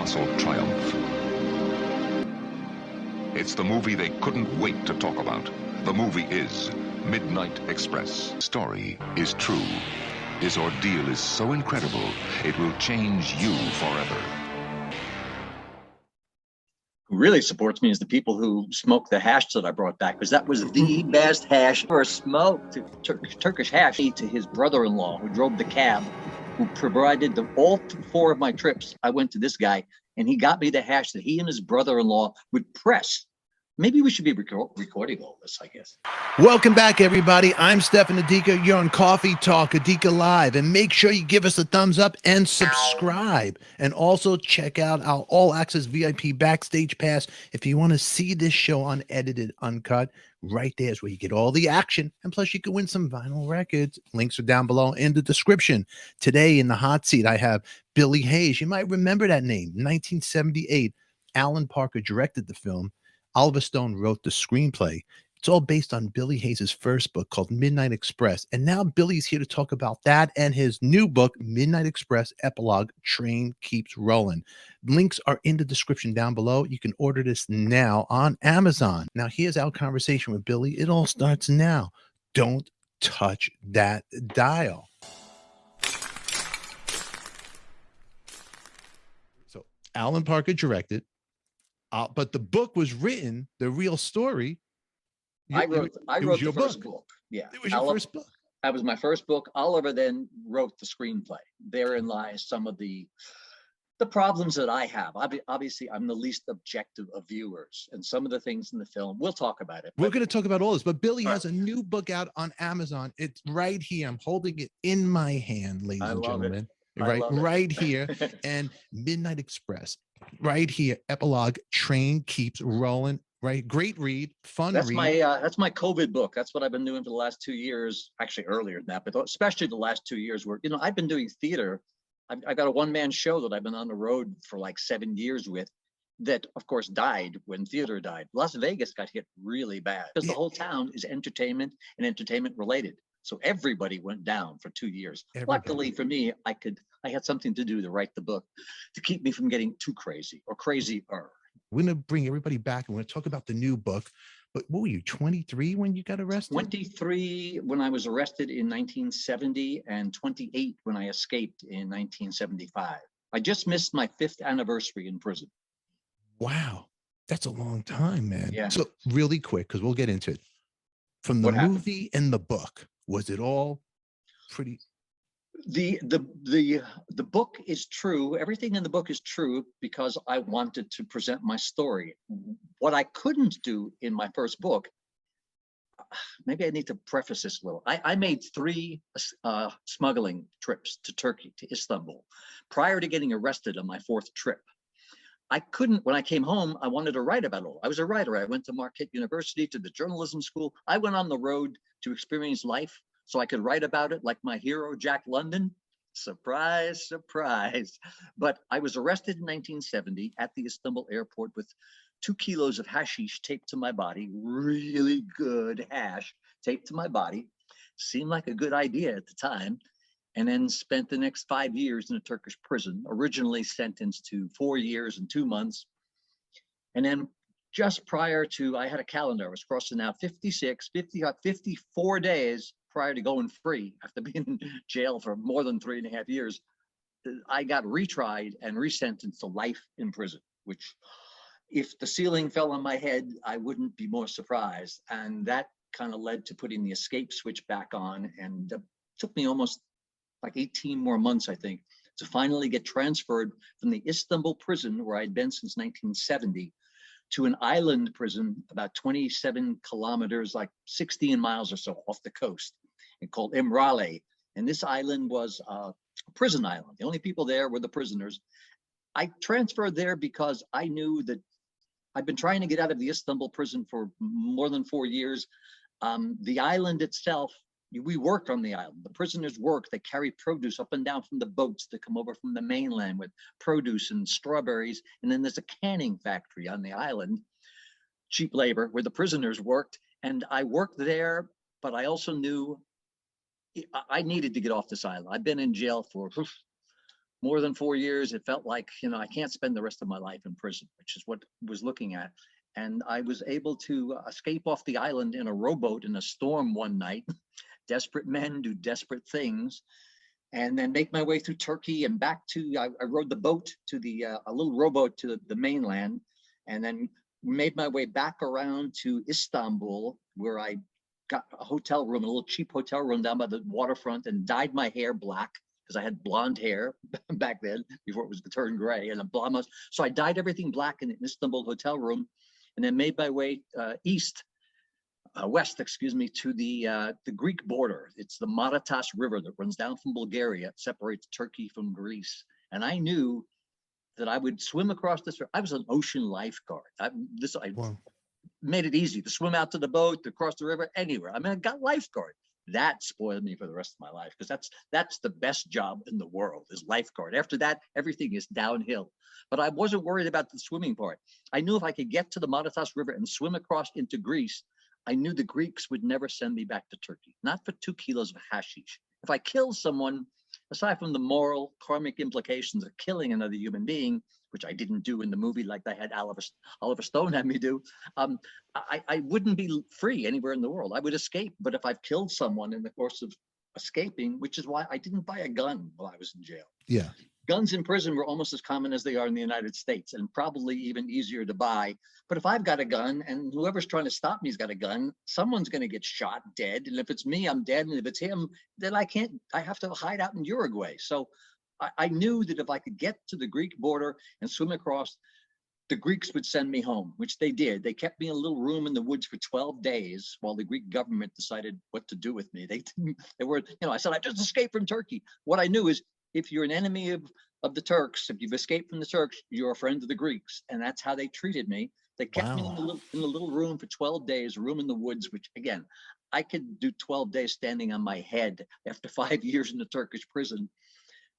colossal triumph. It's the movie they couldn't wait to talk about. The movie is Midnight Express. Story is true. His ordeal is so incredible, it will change you forever. Who really supports me is the people who smoked the hash that I brought back, because that was the best hash ever smoked. Turkish hash to his brother-in-law who drove the cab, who provided all 4 of my trips. I went to this guy and he got me the hash that he and his brother-in-law would press. Maybe we should be recording all this, I guess. Welcome back, everybody. I'm Stefan ADIKA. You're on Coffee Talk ADIKA Live. And make sure you give us a thumbs up and subscribe. And also check out our all-access VIP Backstage Pass. If you want to see this show unedited, uncut, right there is where you get all the action. And plus, you can win some vinyl records. Links are down below in the description. Today in the hot seat, I have Billy Hayes. You might remember that name. 1978, Alan Parker directed the film. Oliver Stone wrote the screenplay. It's all based on Billy Hayes' first book called Midnight Express. And now Billy's here to talk about that and his new book, Midnight Express Epilogue, Train Keeps Rolling. Links are in the description down below. You can order this now on Amazon. Now, here's our conversation with Billy. It all starts now. Don't touch that dial. So Alan Parker directed. But the book was written, the real story. I wrote the first book. Yeah. It was your first book. That was my first book. Oliver then wrote the screenplay. Therein lies some of the problems that I have. Obviously, I'm the least objective of viewers. And some of the things in the film, we'll talk about it. We're going to talk about all this. But Billy has a new book out on Amazon. It's right here. I'm holding it in my hand, ladies and gentlemen. Right here. And Midnight Express. Right here, epilogue, Train Keeps Rolling. Right, great read, fun read. That's my COVID book. That's what I've been doing for the last 2 years. Actually, earlier than that, but especially the last 2 years, where I've been doing theater. I've got a one-man show that I've been on the road for like 7 years with. That, of course, died when theater died. Las Vegas got hit really bad because the whole town is entertainment and entertainment related. So everybody went down for 2 years. Luckily for me, I had something to do to write the book to keep me from getting too crazy or crazier. We're going to bring everybody back and we're going to talk about the new book. But what were you, 23 when you got arrested? 23 when I was arrested in 1970 and 28 when I escaped in 1975. I just missed my 5th anniversary in prison. Wow. That's a long time, man. Yeah. So really quick, because we'll get into it. From the movie and the book, was it all pretty? The book is true. Everything in the book is true because I wanted to present my story. What I couldn't do in my first book, maybe I need to preface this a little. I made 3 smuggling trips to Turkey, to Istanbul, prior to getting arrested on my 4th trip. I couldn't, when I came home, I wanted to write about it all. I was a writer. I went to Marquette University, to the journalism school. I went on the road to experience life so I could write about it like my hero, Jack London. Surprise, surprise. But I was arrested in 1970 at the Istanbul airport with 2 kilos of hashish taped to my body, really good hash taped to my body. Seemed like a good idea at the time. And then spent the next 5 years in a Turkish prison, originally sentenced to 4 years and 2 months. And then just prior to, I had a calendar, I was crossing out 54 days prior to going free after being in jail for more than 3.5 years. I got retried and resentenced to life in prison, which if the ceiling fell on my head, I wouldn't be more surprised. And that kind of led to putting the escape switch back on, and took me almost like 18 more months, I think, to finally get transferred from the Istanbul prison, where I'd been since 1970, to an island prison about 27 kilometers, like 16 miles or so off the coast, and called Imrale. And this island was a prison island. The only people there were the prisoners. I transferred there because I knew that I'd been trying to get out of the Istanbul prison for more than 4 years. The island itself, we worked on the island. The prisoners work. They carry produce up and down from the boats that come over from the mainland with produce and strawberries. And then there's a canning factory on the island, cheap labor, where the prisoners worked. And I worked there, but I also knew I needed to get off this island. I've been in jail for more than 4 years. It felt like, I can't spend the rest of my life in prison, which is what I was looking at. And I was able to escape off the island in a rowboat in a storm one night. Desperate men do desperate things. And then make my way through Turkey and back to, I rode the boat to a little rowboat to the mainland, and then made my way back around to Istanbul, where I got a hotel room, a little cheap hotel room down by the waterfront, and dyed my hair black because I had blonde hair back then before it was turned gray and a blonde mustache. So I dyed everything black in the Istanbul hotel room, and then made my way west, to the Greek border. It's the Madhouse River that runs down from Bulgaria, separates Turkey from Greece. And I knew that I would swim across this. I was an ocean lifeguard. I Wow. made it easy to swim out to the boat, to cross the river, anywhere. I mean, I got lifeguard. That spoiled me for the rest of my life, because that's the best job in the world, is lifeguard. After that, everything is downhill. But I wasn't worried about the swimming part. I knew if I could get to the Madhouse River and swim across into Greece, I knew the Greeks would never send me back to Turkey, not for 2 kilos of hashish. If I killed someone, aside from the moral karmic implications of killing another human being, which I didn't do in the movie like they had Oliver Stone had me do, I wouldn't be free anywhere in the world. I would escape. But if I've killed someone in the course of escaping, which is why I didn't buy a gun while I was in jail. Yeah. Guns in prison were almost as common as they are in the United States, and probably even easier to buy. But if I've got a gun and whoever's trying to stop me's got a gun, someone's going to get shot dead. And if it's me, I'm dead. And if it's him, then I have to hide out in Uruguay. So I knew that if I could get to the Greek border and swim across, the Greeks would send me home, which they did. They kept me in a little room in the woods for 12 days while the Greek government decided what to do with me. I said, I just escaped from Turkey. What I knew is, if you're an enemy of the Turks, if you've escaped from the Turks, you're a friend of the Greeks. And that's how they treated me. They kept me in the little room for 12 days, a room in the woods, which, again, I could do 12 days standing on my head after 5 years in the Turkish prison.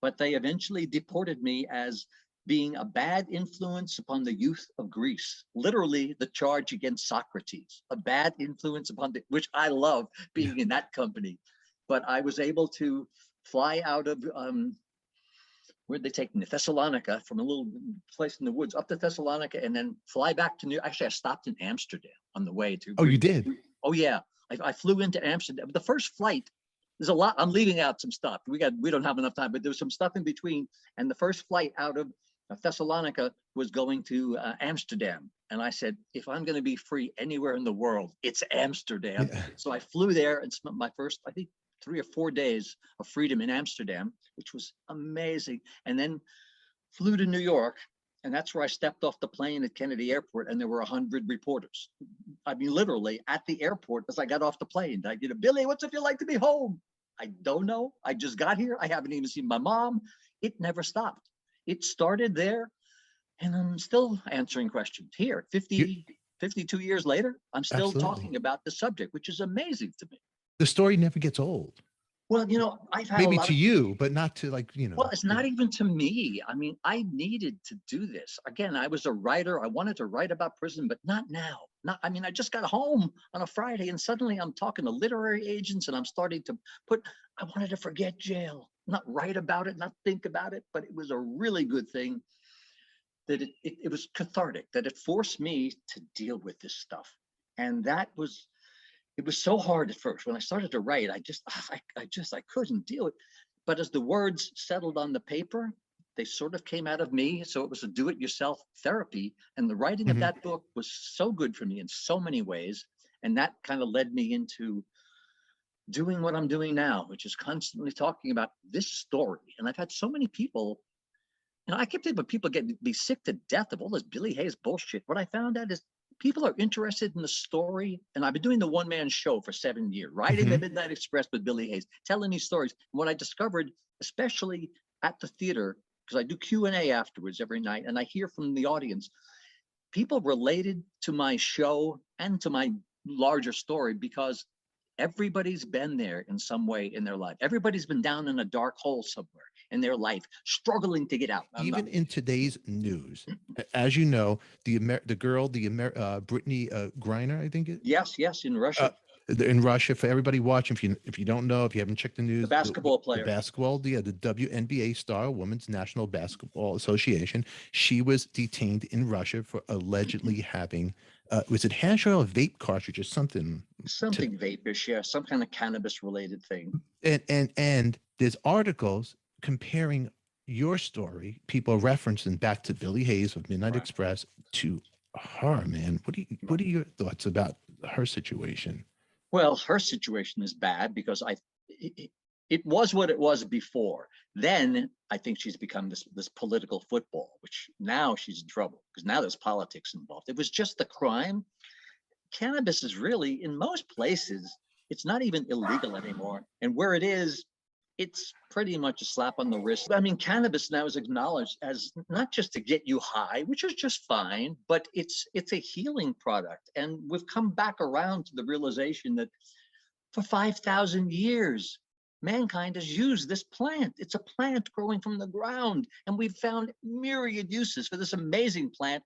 But they eventually deported me as being a bad influence upon the youth of Greece. Literally, the charge against Socrates, a bad influence upon which I love being in that company. But I was able to fly out of where'd they take me? Thessalonica, from a little place in the woods up to Thessalonica, and then fly back to Actually, I stopped in Amsterdam on the way to. Oh, you did? Oh, yeah. I flew into Amsterdam. The first flight, there's a lot. I'm leaving out some stuff. We don't have enough time, but there was some stuff in between. And the first flight out of Thessalonica was going to Amsterdam. And I said, if I'm going to be free anywhere in the world, it's Amsterdam. Yeah. So I flew there and spent my first, I think, 3 or 4 days of freedom in Amsterdam, which was amazing. And then flew to New York. And that's where I stepped off the plane at Kennedy Airport, and there were 100 reporters. I mean, literally at the airport as I got off the plane. Billy, what's it feel like to be home? I don't know. I just got here. I haven't even seen my mom. It never stopped. It started there, and I'm still answering questions here. 52 years later, I'm still talking about the subject, which is amazing to me. The story never gets old. Well, I've had maybe to you, but not to Well, it's not even to me. I mean, I needed to do this. Again, I was a writer. I wanted to write about prison, but not now. I just got home on a Friday, and suddenly I'm talking to literary agents, and I'm starting to I wanted to forget jail, not write about it, not think about it, but it was a really good thing that it was cathartic, that it forced me to deal with this stuff. And it was so hard at first. When I started to write, I couldn't deal with it. But as the words settled on the paper, they sort of came out of me. So it was a do-it-yourself therapy. And the writing of that book was so good for me in so many ways. And that kind of led me into doing what I'm doing now, which is constantly talking about this story. And I've had so many people, I kept thinking, but people be sick to death of all this Billy Hayes bullshit. What I found out is people are interested in the story. And I've been doing the one-man show for 7 years, writing the Midnight Express with Billy Hayes, telling these stories. And what I discovered, especially at the theater, because I do Q&A afterwards every night, and I hear from the audience, people related to my show and to my larger story because everybody's been there in some way in their life. Everybody's been down in a dark hole somewhere in their life, struggling to get out. Even in today's news, as you know, the girl, Brittany Griner, I think it. Yes, in Russia. In Russia, for everybody watching, if you don't know, if you haven't checked the news, The basketball player. the basketball, the WNBA star, Women's National Basketball Association, she was detained in Russia for allegedly having, was it hash oil, vape cartridge, or something? Something vaporish, yeah, some kind of cannabis related thing. And there's articles comparing your story, people referencing back to Billy Hayes of Midnight Express to her, man. What are your thoughts about her situation? Well, her situation is bad because it was what it was before. Then I think she's become this political football, which now she's in trouble because now there's politics involved. It was just the crime. Cannabis is really, in most places, it's not even illegal anymore. And where it is, it's pretty much a slap on the wrist. I mean, cannabis now is acknowledged as not just to get you high, which is just fine, but it's a healing product. And we've come back around to the realization that for 5,000 years, mankind has used this plant. It's a plant growing from the ground, and we've found myriad uses for this amazing plant.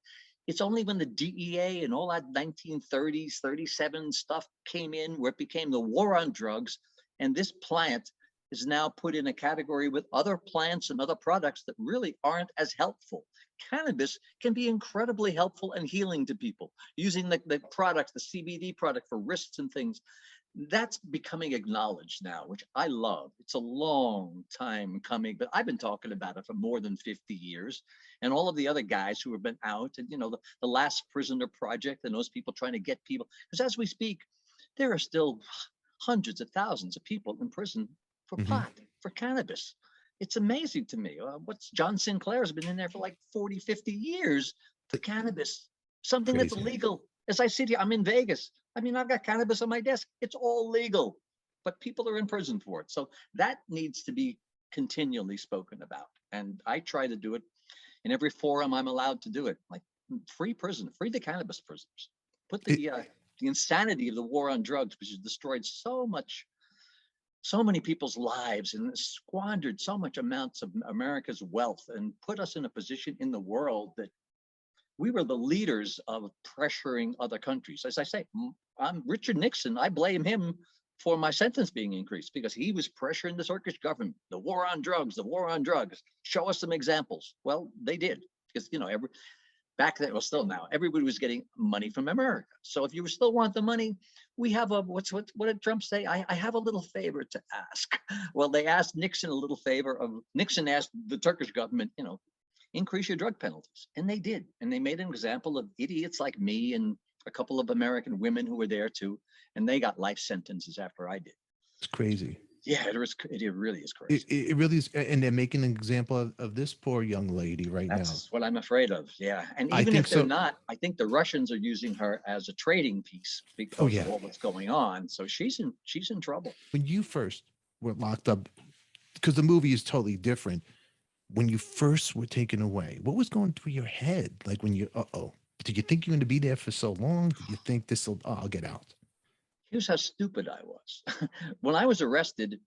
It's only when the DEA and all that 1930s, 37 stuff came in where it became the war on drugs, and this plant is now put in a category with other plants and other products that really aren't as helpful. Cannabis can be incredibly helpful and healing to people. Using the products, the CBD product for wrists and things, that's becoming acknowledged now, which I love. It's a long time coming, but I've been talking about it for more than 50 years. And all of the other guys who have been out and, the Last Prisoner Project and those people trying to get people, because as we speak, there are still hundreds of thousands of people in prison for pot, for cannabis. It's amazing to me. What's John Sinclair has been in there for like 40, 50 years for cannabis, something that's legal. As I sit here, I'm in Vegas. I mean, I've got cannabis on my desk. It's all legal, but people are in prison for it. So that needs to be continually spoken about. And I try to do it in every forum I'm allowed to do it, like free prison, free the cannabis prisoners. Put the insanity of the war on drugs, which has destroyed so many people's lives and squandered so much amounts of America's wealth and put us in a position in the world that we were the leaders of pressuring other countries. As I say, I'm Richard Nixon. I blame him for my sentence being increased because he was pressuring the Turkish government, the war on drugs, show us some examples. Well, they did because, back then, well, still now, everybody was getting money from America. So if you still want the money, we have what did Trump say? I have a little favor to ask. Well, they asked Nixon a little favor Nixon asked the Turkish government, increase your drug penalties. And they did. And they made an example of idiots like me and a couple of American women who were there too. And they got life sentences after I did. It's crazy. Yeah, it really is crazy. It really is. And they're making an example of this poor young lady now. That's what I'm afraid of. Yeah. And even if they're not, I think the Russians are using her as a trading piece because of all that's going on. So she's in trouble. When you first were locked up, because the movie is totally different. When you first were taken away, what was going through your head? Like when you, did you think you're going to be there for so long? Did you think I'll get out? Here's how stupid I was. When I was arrested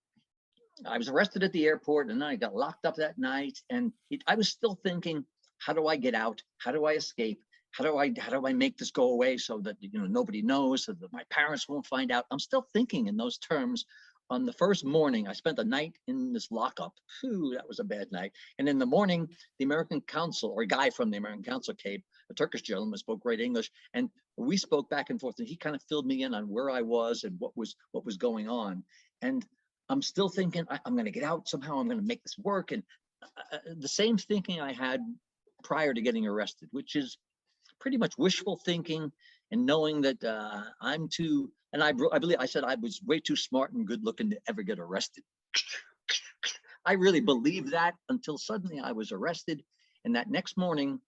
at the airport and then I got locked up that night. And I was still thinking, how do I get out? How do I escape? How do I make this go away so that, nobody knows, so that my parents won't find out? I'm still thinking in those terms. On the first morning, I spent the night in this lockup. Phew, that was a bad night. And in the morning, the American consul, or a guy from the American consul came, a Turkish gentleman, spoke great English, and we spoke back and forth, and he kind of filled me in on where I was and what was going on. And I'm still thinking, I'm going to get out somehow. I'm going to make this work. And the same thinking I had prior to getting arrested, which is pretty much wishful thinking and knowing that I'm too. And I believe I said I was way too smart and good looking to ever get arrested. I really believed that until suddenly I was arrested. And that next morning,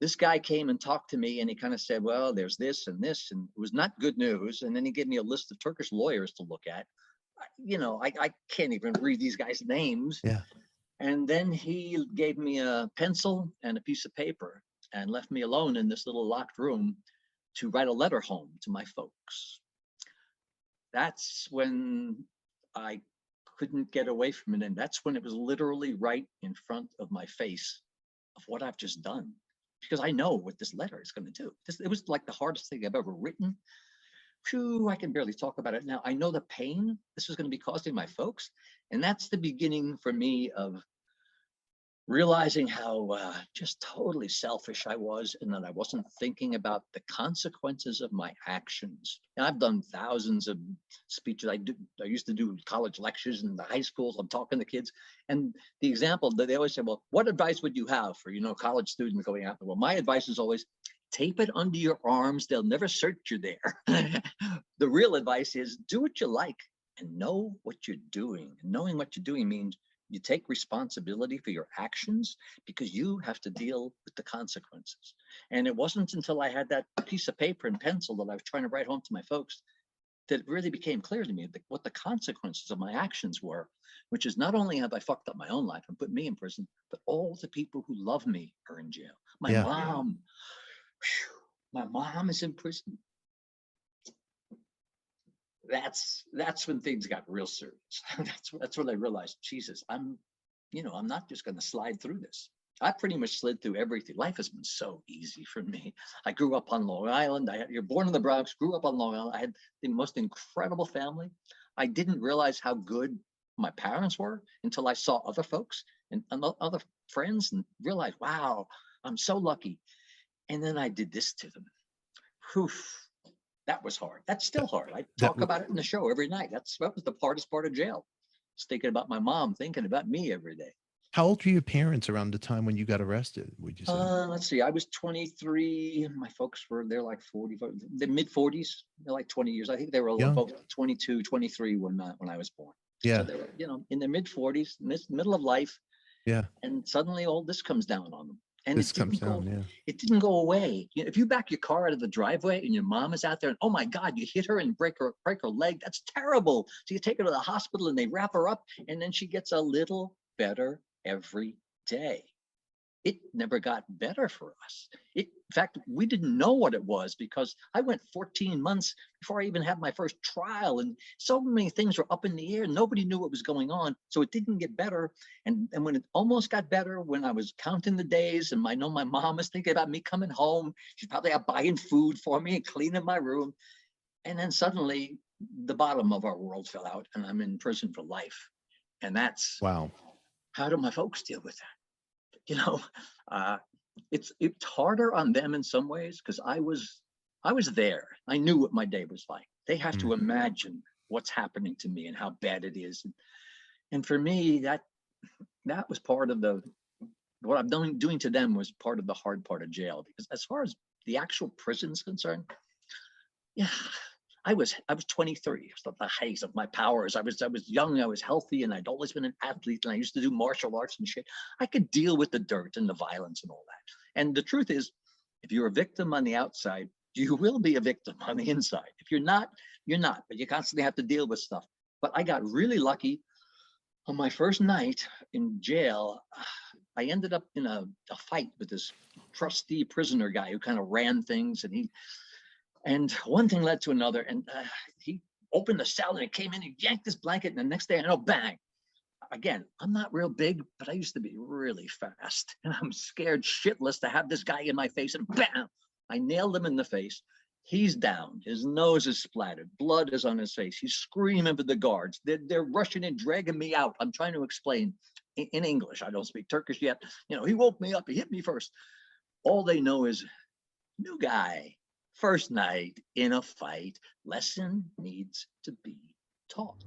this guy came and talked to me and he kind of said, well, there's this and this, and it was not good news. And then he gave me a list of Turkish lawyers to look at. I can't even read these guys' names. Yeah. And then he gave me a pencil and a piece of paper and left me alone in this little locked room to write a letter home to my folks. That's when I couldn't get away from it. And that's when it was literally right in front of my face of what I've just done. Because I know what this letter is going to do. It was like the hardest thing I've ever written. Phew, I can barely talk about it now. I know the pain this was going to be causing my folks. And that's the beginning for me of realizing how just totally selfish I was, and that I wasn't thinking about the consequences of my actions. And I've done thousands of speeches. I used to do college lectures in the high schools. I'm talking to kids, and the example that they always say, well, what advice would you have for, college students going out? Well, my advice is always tape it under your arms. They'll never search you there. The real advice is do what you like and know what you're doing. And knowing what you're doing means you take responsibility for your actions, because you have to deal with the consequences. And it wasn't until I had that piece of paper and pencil that I was trying to write home to my folks that it really became clear to me what the consequences of my actions were, which is not only have I fucked up my own life and put me in prison, but all the people who love me are in jail. My mom, my mom is in prison. That's when things got real serious. That's when I realized, Jesus, I'm not just going to slide through this. I pretty much slid through everything. Life has been so easy for me. I grew up on Long Island. You're born in the Bronx, grew up on Long Island. I had the most incredible family. I didn't realize how good my parents were until I saw other folks and other friends and realized, wow, I'm so lucky. And then I did this to them. Whew. That was hard. That's still hard. I talk about it in the show every night. That was the hardest part of jail. Just thinking about my mom, thinking about me every day. How old were your parents around the time when you got arrested, would you say? Let's see. I was 23. My folks they're like 40, the mid 40s. They're like 20 years. I think they were both 22, 23 when I was born. Yeah. So they were, in their mid 40s, middle of life. Yeah. And suddenly all this comes down on them. And it didn't go away. If you back your car out of the driveway and your mom is out there and, oh my God, you hit her and break her leg, that's terrible. So you take her to the hospital and they wrap her up, and then she gets a little better every day. It never got better for us. In fact, we didn't know what it was, because I went 14 months before I even had my first trial, and so many things were up in the air. Nobody knew what was going on, so it didn't get better. And when it almost got better, when I was counting the days, and I know my mom was thinking about me coming home, she's probably out buying food for me and cleaning my room, and then suddenly the bottom of our world fell out, and I'm in prison for life. And that's, wow. How do my folks deal with that? It's harder on them in some ways, because I was there. I knew what my day was like. They have to imagine what's happening to me and how bad it is. And for me, that was part of what I'm doing to them was part of the hard part of jail. Because as far as the actual prison's concerned, yeah, I was 23. So the height of my powers. I was young. I was healthy, and I'd always been an athlete. And I used to do martial arts and shit. I could deal with the dirt and the violence and all that. And the truth is, if you're a victim on the outside, you will be a victim on the inside. If you're not, you're not. But you constantly have to deal with stuff. But I got really lucky. On my first night in jail, I ended up in a fight with this trusty prisoner guy who kind of ran things, and one thing led to another, and he opened the cell and it came in, he yanked this blanket, and the next day I know, bang. Again, I'm not real big, but I used to be really fast, and I'm scared shitless to have this guy in my face, and bam, I nailed him in the face. He's down, his nose is splattered, blood is on his face. He's screaming for the guards. They're rushing in, dragging me out. I'm trying to explain in English. I don't speak Turkish yet. He woke me up, he hit me first. All they know is, new guy. First night in a fight, lesson needs to be taught.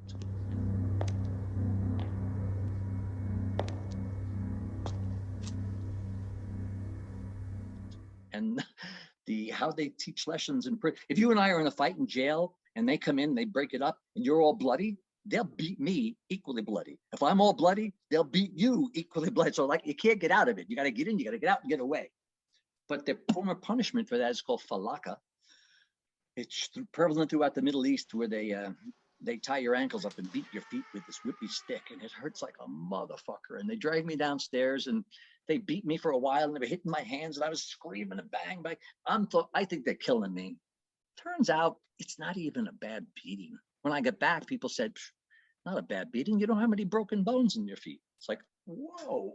And how they teach lessons in prison. If you and I are in a fight in jail and they come in, they break it up, and you're all bloody, they'll beat me equally bloody. If I'm all bloody, they'll beat you equally bloody. So you can't get out of it. You got to get in, you got to get out and get away. But the form of punishment for that is called falaka. It's prevalent throughout the Middle East, where they tie your ankles up and beat your feet with this whippy stick, and it hurts like a motherfucker. And they drag me downstairs, and they beat me for a while, and they were hitting my hands, and I was screaming and bang. I think they're killing me. Turns out it's not even a bad beating. When I got back, people said, not a bad beating. You don't have any broken bones in your feet. It's like, whoa.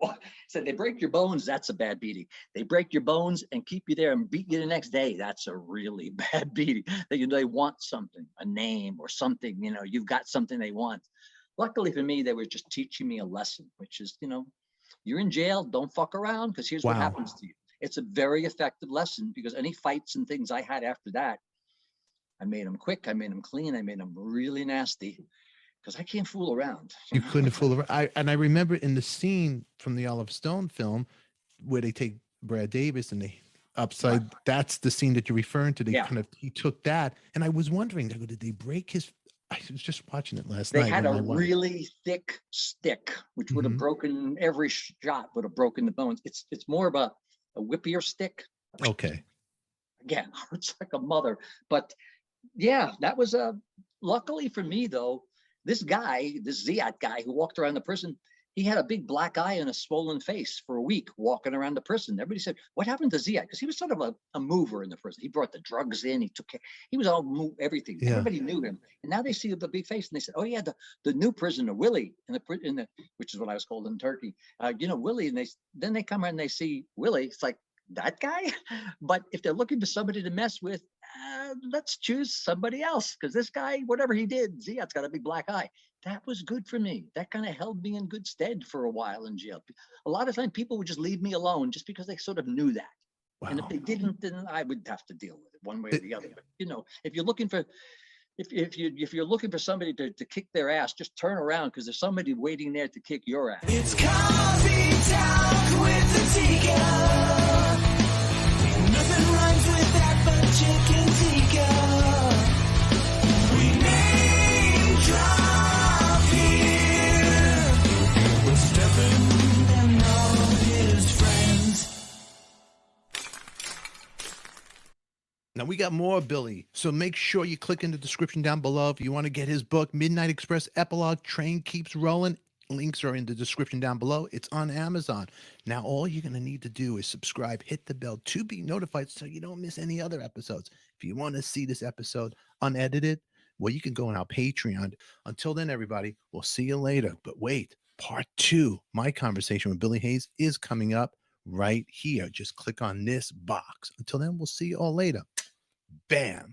So they break your bones, that's a bad beating. They break your bones and keep you there and beat you the next day. That's a really bad beating. They want something, a name or something, you've got something they want. Luckily for me, they were just teaching me a lesson, which is, you're in jail, don't fuck around, because here's what Wow. happens to you. It's a very effective lesson, because any fights and things I had after that, I made them quick, I made them clean, I made them really nasty, because I can't fool around. You couldn't fool around. I remember in the scene from the Oliver Stone film where they take Brad Davis and they upside. Right. That's the scene that you're referring to. They Yeah. he took that, and I was wondering, did they break his? I was just watching it last They night. had with a my wife. really thick stick, which would have Mhm. broken every shot, would have broken the bones. It's more of a whippier stick. Okay. Again, hurts like a mother. But yeah, that was luckily for me though, this guy, this Ziad guy who walked around the prison, he had a big black eye and a swollen face for a week walking around the prison. Everybody said, what happened to Ziad? Because he was sort of a mover in the prison. He brought the drugs in, he took care, he was all everything. Yeah. Everybody knew him. And now they see the big face and they said, oh yeah, the new prisoner, Willie, in the which is what I was called in Turkey. Willie, and then they come around and they see Willie. It's like, that guy? But if they're looking for somebody to mess with, let's choose somebody else, because this guy, whatever he did, Ziad's got a big black eye. That was good for me. That kind of held me in good stead for a while in jail. A lot of times people would just leave me alone just because they sort of knew that. Wow. And if they didn't, then I would have to deal with it one way or the other. But if you're looking for if you're looking for somebody to kick their ass, just turn around, because there's somebody waiting there to kick your ass. It's coffee talk with the Dika. Nothing rhymes with that but chicken tikka. We name drop here with Stefan and all his friends. Now we got more Billy, so make sure you click in the description down below if you want to get his book, Midnight Express Epilogue, Train Keeps Rolling. Links are in the description down below. It's on Amazon. Now all you're going to need to do is subscribe, hit the bell to be notified so you don't miss any other episodes. If you want to see this episode unedited, well, you can go on our Patreon. Until then, everybody, we'll see you later. But wait, part 2, my conversation with Billy Hayes, is coming up right here. Just click on this box. Until then, we'll see you all later. Bam.